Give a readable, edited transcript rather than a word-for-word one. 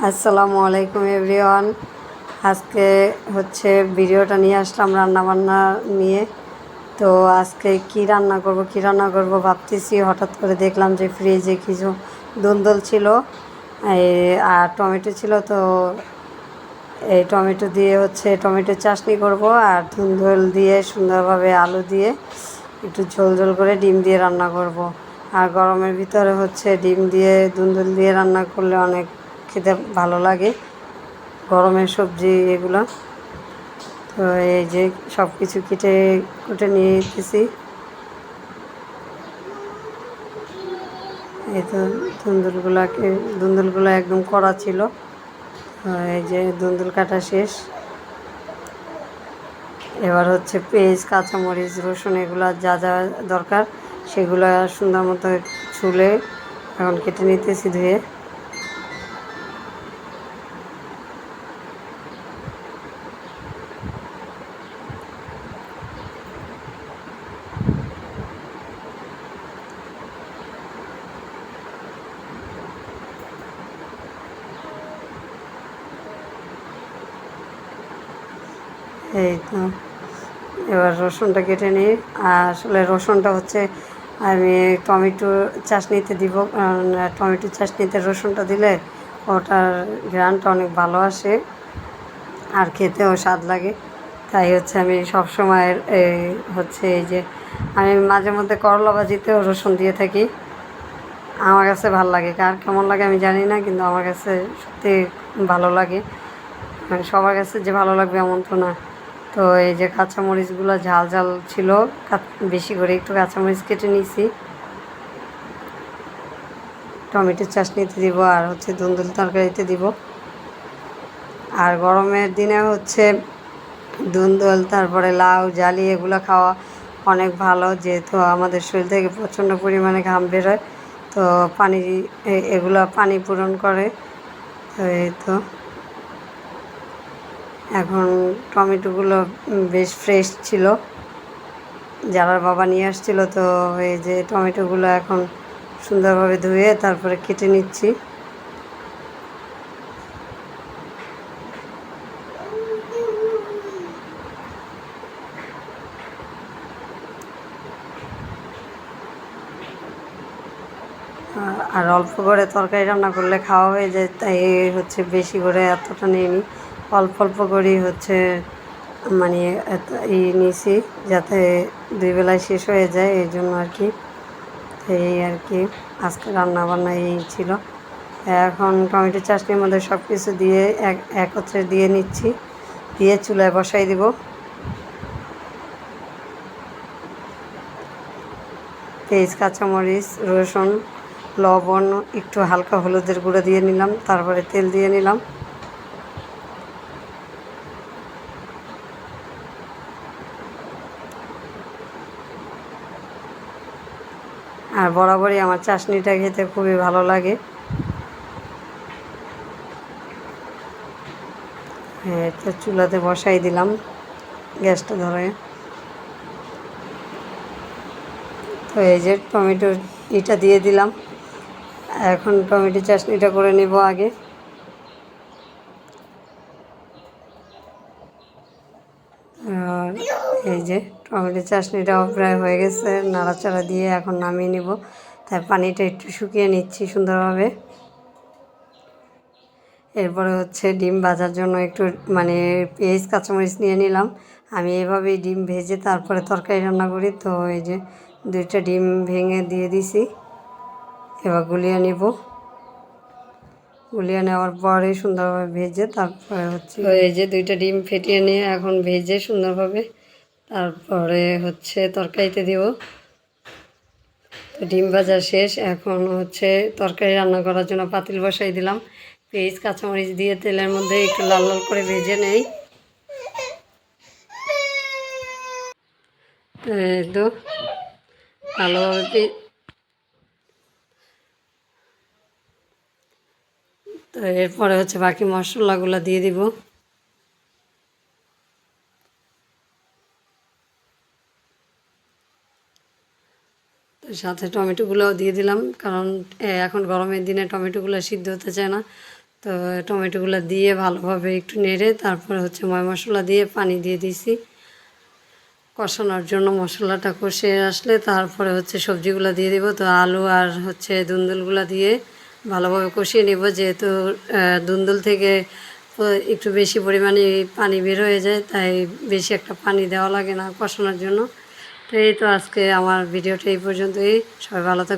আসসালামু আলাইকুম এভরিওয়ান। আজকে হচ্ছে ভিডিওটা নিয়ে আসলাম রান্নাবান্না নিয়ে। তো আজকে কি রান্না করব ভাবতেছি। হঠাৎ করে দেখলাম যে ফ্রিজে কিছু দুলদুল ছিল আর টমেটো ছিল। তো এই টমেটো দিয়ে হচ্ছে টমেটো চাটনি করব, আর ধুন্দুল দিয়ে সুন্দরভাবে আলু দিয়ে একটু ঝোল ঝোল করে ডিম দিয়ে রান্না করব। আর গরমের ভিতরে হচ্ছে ডিম দিয়ে ধুন্দুল দিয়ে রান্না করলে অনেক খেতে ভালো লাগে, গরমের সবজি এগুলো। তো এই যে সব কিছু কেটে কুটে নিয়ে নিতেছি। এই তো ধুন্দুলগুলো একদম কড়া ছিল। এই যে ধুন্দুল কাটা শেষ। এবার হচ্ছে পেঁয়াজ, কাঁচামরিচ, রসুন এগুলো যা যা দরকার সেগুলো সুন্দর মতো ছুলে এখন কেটে নিতেছি ধুয়ে। এই তো এবার রসুনটা কেটে নিই। আসলে রসুনটা হচ্ছে আমি টমেটো চাটনিতে দিব, কারণ টমেটো চাটনিতে রসুনটা দিলে ওটার ঘ্রাণটা অনেক ভালো আসে আর খেতেও স্বাদ লাগে। তাই হচ্ছে আমি সবসময় হচ্ছে এই যে আমি মাঝে মধ্যে করলা ভাজিতেও রসুন দিয়ে থাকি। আমার কাছে ভালো লাগে, কার কেমন লাগে আমি জানি না, কিন্তু আমার কাছে সত্যি ভালো লাগে। সবার কাছে যে ভালো লাগবে এমন তো না। তো এই যে কাঁচামরিচগুলো ঝাল ঝাল ছিল, বেশি করে একটু কাঁচামরিচ কেটে নিয়েছি। টমেটোর চাটনিতে দিব আর হচ্ছে ধুন্দুল তরকারিতে দিব। আর গরমের দিনে হচ্ছে ধুন্দুল, তারপরে লাউ, জালি এগুলো খাওয়া অনেক ভালো, যেহেতু আমাদের শরীর থেকে প্রচণ্ড পরিমাণে ঘাম বেরোয়। তো এগুলো পানি পূরণ করে। তো এই তো এখন টমেটোগুলো বেশ ফ্রেশ ছিল, যারার বাবা নিয়ে আসছিল। তো এই যে টমেটোগুলো এখন সুন্দরভাবে ধুয়ে তারপরে কেটে নিচ্ছি। আর অল্প করে তরকারি রান্না করলে খাওয়া হয়ে যায়, তাই হচ্ছে বেশি করে এতটা নিইনি, অল্প অল্প করেই হচ্ছে মানে নিয়েছি, যাতে দুই বেলায় শেষ হয়ে যায়, এই জন্য আর কি। এই আর কি আজকে রান্নাবান্না এই ছিল। এখন টমেটো চাটনির মধ্যে সব কিছু দিয়ে একত্রে দিয়ে নিচ্ছি, দিয়ে চুলায় বসাই দিব। পেঁয়াজ, কাঁচামরিচ, রসুন, লবণ, একটু হালকা হলুদের গুঁড়ো দিয়ে নিলাম, তারপরে তেল দিয়ে নিলাম। আর বরাবরই আমার চাটনিটা খেতে খুবই ভালো লাগে। হ্যাঁ, তো চুলাতে বসাই দিলাম, গ্যাসটা ধরে। তো এই যে টমেটোর দিয়ে দিলাম। এখন টমেটো চাটনিটা করে নেব আগে। আর এই যে টমেটো চাটনিটাও প্রায় হয়ে গেছে, নাড়াচাড়া দিয়ে এখন নামিয়ে নিব। তাই পানিটা একটু শুকিয়ে নিচ্ছি সুন্দরভাবে। এরপরে হচ্ছে ডিম ভাজার জন্য একটু পেঁয়াজ, কাঁচামরিচ নিয়ে নিলাম। আমি এভাবেই ডিম ভেজে তারপরে তরকারি রান্না করি। তো এই যে 2টা ডিম ভেঙে দিয়ে দিছি, এবার গুলিয়ে নিব। গুলিয়ে নেওয়ার পরে সুন্দরভাবে ভেজে তারপরে হচ্ছে এই যে 2টা ডিম ফেটিয়ে নিয়ে এখন ভেজে সুন্দরভাবে তারপরে হচ্ছে তরকারিতে দিব। তো ডিম ভাজা শেষ, এখন হচ্ছে তরকারি রান্না করার জন্য পাতিল বসাই দিলাম। পেঁয়াজ, কাঁচামরিচ দিয়ে তেলের মধ্যে একটু লাল লাল করে ভেজে নেই। তো ভালোভাবে তো এরপরে হচ্ছে বাকি মশলাগুলো দিয়ে দিব। তো সাথে টমেটোগুলোও দিয়ে দিলাম, কারণ এখন গরমের দিনে টমেটোগুলো সিদ্ধ হতে চায় না। তো টমেটোগুলো দিয়ে ভালোভাবে একটু নেড়ে তারপরে হচ্ছে ময় মশলা দিয়ে পানি দিয়ে দিছি কষানোর জন্য। মশলাটা কষে আসলে তারপরে হচ্ছে সবজিগুলো দিয়ে দিব। তো আলু আর হচ্ছে দুন্দুলগুলো দিয়ে ভালোভাবে কষিয়ে নেব, যেহেতু দুন্দুল থেকে একটু বেশি পরিমাণে পানি বের হয়ে যায়, তাই বেশি একটা পানি দেওয়া লাগে না কষানোর জন্য। তো এই তো আজকে আমার ভিডিওটা এই পর্যন্তই। সবাই ভালো থাকবেন।